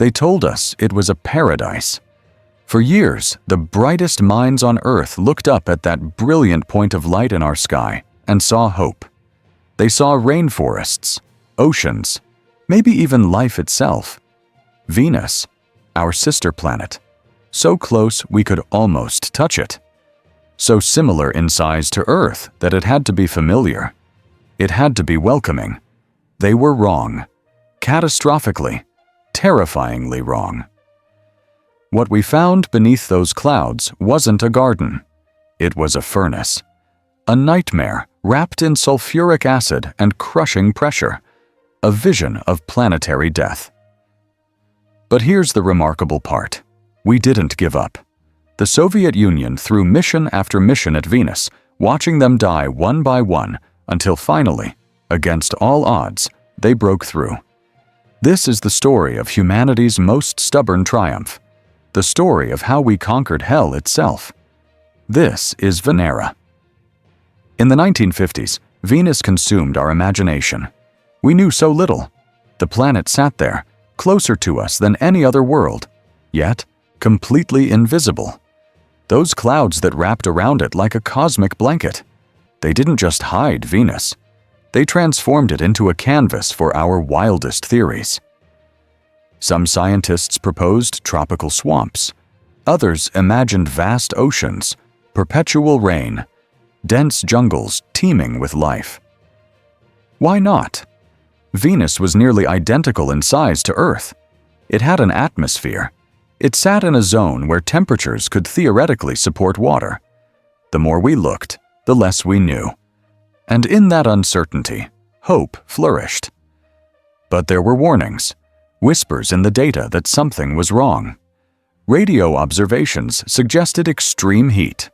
They told us it was a paradise. For years, the brightest minds on Earth looked up at that brilliant point of light in our sky and saw hope. They saw rainforests, oceans, maybe even life itself. Venus, our sister planet, so close we could almost touch it. So similar in size to Earth that it had to be familiar. It had to be welcoming. They were wrong. Catastrophically, terrifyingly wrong. What we found beneath those clouds wasn't a garden. It was a furnace. A nightmare wrapped in sulfuric acid and crushing pressure. A vision of planetary death. But here's the remarkable part. We didn't give up. The Soviet Union threw mission after mission at Venus, watching them die one by one until finally, against all odds, they broke through. This is the story of humanity's most stubborn triumph. The story of how we conquered hell itself. This is Venera. In the 1950s, Venus consumed our imagination. We knew so little. The planet sat there, closer to us than any other world, yet completely invisible. Those clouds that wrapped around it like a cosmic blanket. They didn't just hide Venus. They transformed it into a canvas for our wildest theories. Some scientists proposed tropical swamps. Others imagined vast oceans, perpetual rain, dense jungles teeming with life. Why not? Venus was nearly identical in size to Earth. It had an atmosphere. It sat in a zone where temperatures could theoretically support water. The more we looked, the less we knew. And in that uncertainty, hope flourished. But there were warnings, whispers in the data that something was wrong. Radio observations suggested extreme heat.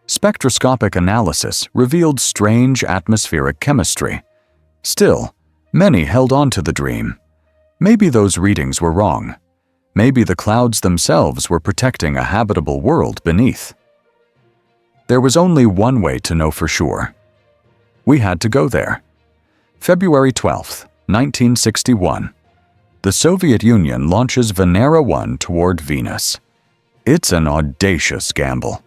Spectroscopic analysis revealed strange atmospheric chemistry. Still, many held on to the dream. Maybe those readings were wrong. Maybe the clouds themselves were protecting a habitable world beneath. There was only one way to know for sure. We had to go there. February 12, 1961. The Soviet Union launches Venera 1 toward Venus. It's an audacious gamble.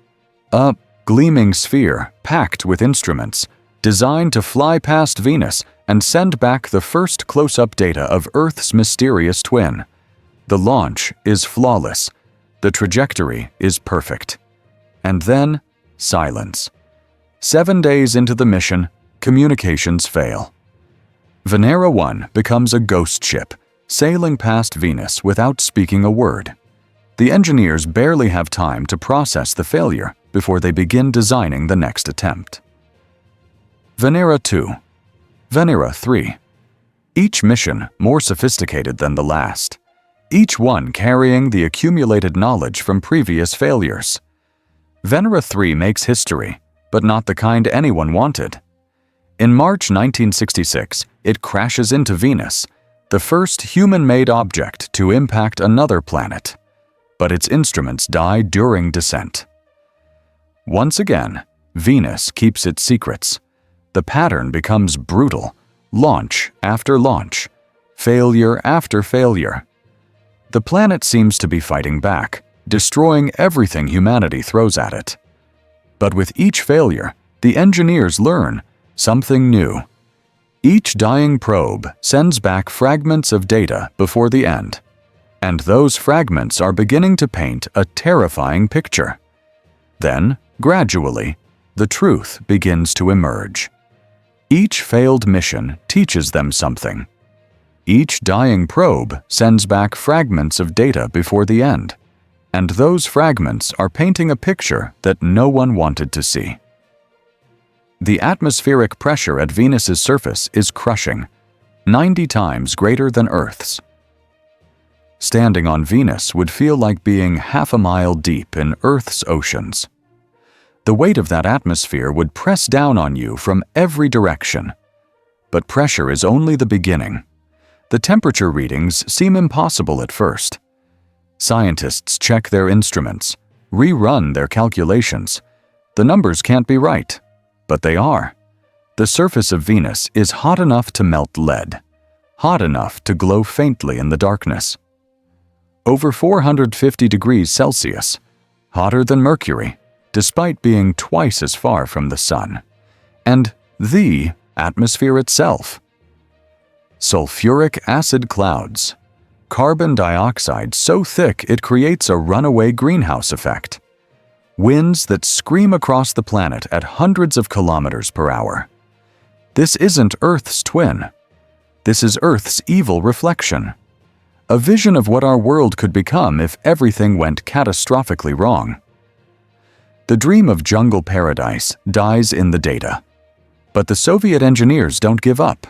A gleaming sphere packed with instruments, designed to fly past Venus and send back the first close-up data of Earth's mysterious twin. The launch is flawless. The trajectory is perfect. And then, silence. 7 days into the mission, communications fail. Venera 1 becomes a ghost ship, sailing past Venus without speaking a word. The engineers barely have time to process the failure before they begin designing the next attempt. Venera 2. Venera 3. Each mission more sophisticated than the last. Each one carrying the accumulated knowledge from previous failures. Venera 3 makes history, but not the kind anyone wanted. In March 1966, it crashes into Venus, the first human-made object to impact another planet. But its instruments die during descent. Once again, Venus keeps its secrets. The pattern becomes brutal, launch after launch, failure after failure. The planet seems to be fighting back, destroying everything humanity throws at it. But with each failure, the engineers learn something new. Each dying probe sends back fragments of data before the end. And those fragments are beginning to paint a terrifying picture. Then, gradually, the truth begins to emerge. Each failed mission teaches them something. Each dying probe sends back fragments of data before the end, and those fragments are painting a picture that no one wanted to see. The atmospheric pressure at Venus's surface is crushing, 90 times greater than Earth's. Standing on Venus would feel like being half a mile deep in Earth's oceans. The weight of that atmosphere would press down on you from every direction. But pressure is only the beginning. The temperature readings seem impossible at first. Scientists check their instruments, rerun their calculations. The numbers can't be right, but they are. The surface of Venus is hot enough to melt lead, hot enough to glow faintly in the darkness. over 450 degrees Celsius, hotter than Mercury, despite being twice as far from the Sun, and the atmosphere itself. Sulfuric acid clouds. Carbon dioxide so thick it creates a runaway greenhouse effect. Winds that scream across the planet at hundreds of kilometers per hour. This isn't Earth's twin. This is Earth's evil reflection. A vision of what our world could become if everything went catastrophically wrong. The dream of jungle paradise dies in the data. But the Soviet engineers don't give up.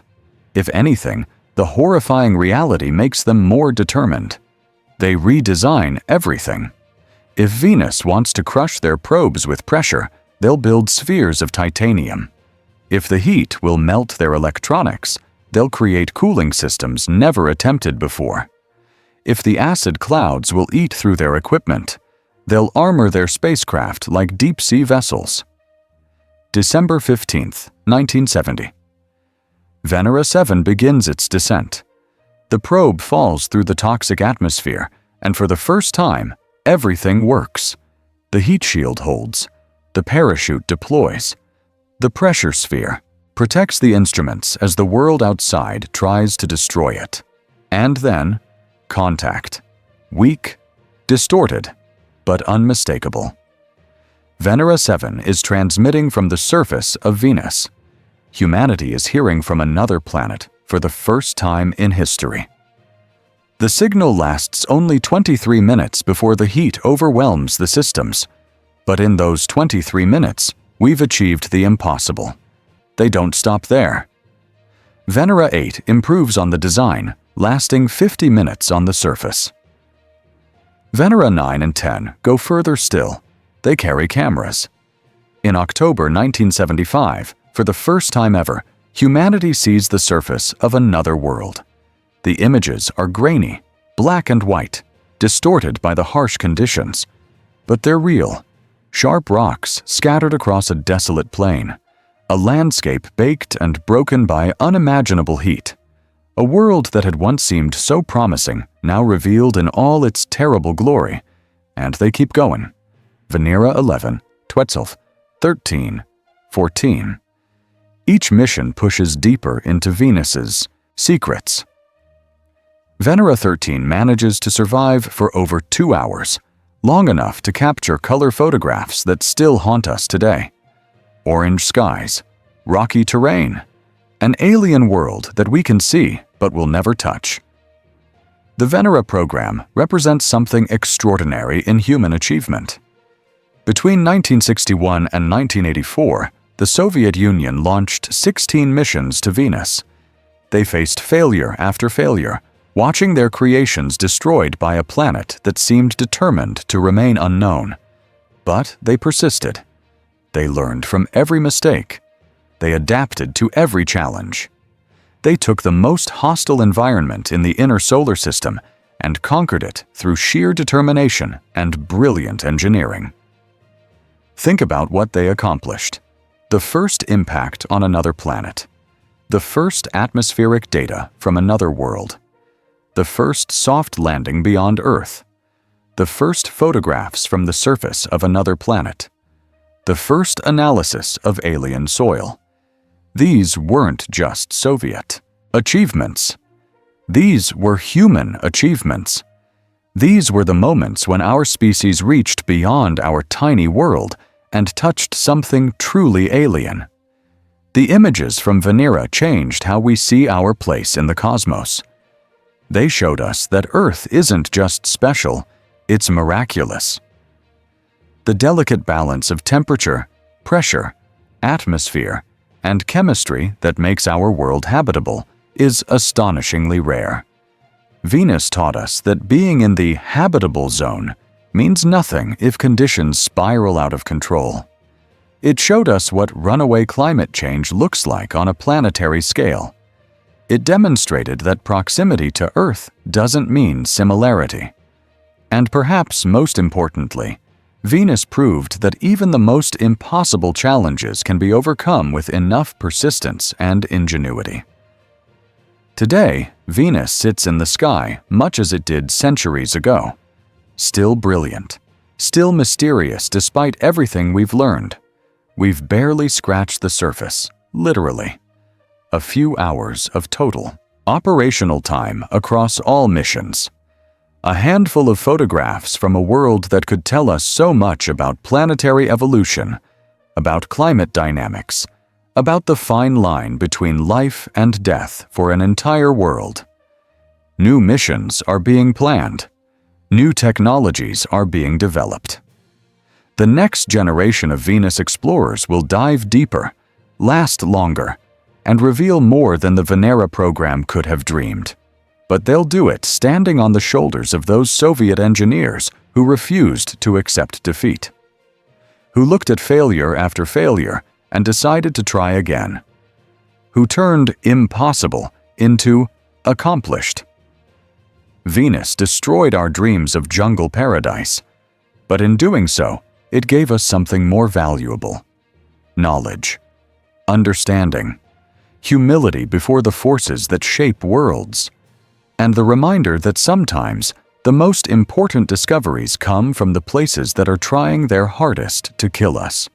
If anything, the horrifying reality makes them more determined. They redesign everything. If Venus wants to crush their probes with pressure, they'll build spheres of titanium. If the heat will melt their electronics, they'll create cooling systems never attempted before. If the acid clouds will eat through their equipment, they'll armor their spacecraft like deep-sea vessels. December 15th, 1970. Venera 7 begins its descent. The probe falls through the toxic atmosphere, and for the first time, everything works. The heat shield holds. The parachute deploys. The pressure sphere protects the instruments as the world outside tries to destroy it. And then, contact. Weak, distorted, but unmistakable. Venera 7 is transmitting from the surface of Venus. Humanity is hearing from another planet for the first time in history. The signal lasts only 23 minutes before the heat overwhelms the systems. But in those 23 minutes, we've achieved the impossible. They don't stop there. Venera 8 improves on the design, lasting 50 minutes on the surface. Venera 9 and 10 go further still. They carry cameras. In October 1975, for the first time ever, humanity sees the surface of another world. The images are grainy, black and white, distorted by the harsh conditions. But they're real. Sharp rocks scattered across a desolate plain. A landscape baked and broken by unimaginable heat. A world that had once seemed so promising, now revealed in all its terrible glory. And they keep going. Venera 11, Twelve, 13, 14. Each mission pushes deeper into Venus's secrets. Venera 13 manages to survive for over 2 hours, long enough to capture color photographs that still haunt us today. Orange skies, rocky terrain, an alien world that we can see but will never touch. The Venera program represents something extraordinary in human achievement. Between 1961 and 1984, the Soviet Union launched 16 missions to Venus. They faced failure after failure, watching their creations destroyed by a planet that seemed determined to remain unknown. But they persisted. They learned from every mistake. They adapted to every challenge. They took the most hostile environment in the inner solar system and conquered it through sheer determination and brilliant engineering. Think about what they accomplished. The first impact on another planet. The first atmospheric data from another world. The first soft landing beyond Earth. The first photographs from the surface of another planet. The first analysis of alien soil. These weren't just Soviet achievements. These were human achievements. These were the moments when our species reached beyond our tiny world and touched something truly alien. The images from Venera changed how we see our place in the cosmos. They showed us that Earth isn't just special, it's miraculous. The delicate balance of temperature, pressure, atmosphere, and chemistry that makes our world habitable is astonishingly rare. Venus taught us that being in the habitable zone means nothing if conditions spiral out of control. It showed us what runaway climate change looks like on a planetary scale. It demonstrated that proximity to Earth doesn't mean similarity. And perhaps most importantly, Venus proved that even the most impossible challenges can be overcome with enough persistence and ingenuity. Today, Venus sits in the sky much as it did centuries ago. Still brilliant, still mysterious despite everything we've learned. We've barely scratched the surface, literally. A few hours of total operational time across all missions. A handful of photographs from a world that could tell us so much about planetary evolution, about climate dynamics, about the fine line between life and death for an entire world. New missions are being planned. New technologies are being developed. The next generation of Venus explorers will dive deeper, last longer, and reveal more than the Venera program could have dreamed. But they'll do it standing on the shoulders of those Soviet engineers who refused to accept defeat, who looked at failure after failure and decided to try again, who turned impossible into accomplished. Venus destroyed our dreams of jungle paradise, but in doing so, it gave us something more valuable: knowledge, understanding, humility before the forces that shape worlds, and the reminder that sometimes the most important discoveries come from the places that are trying their hardest to kill us.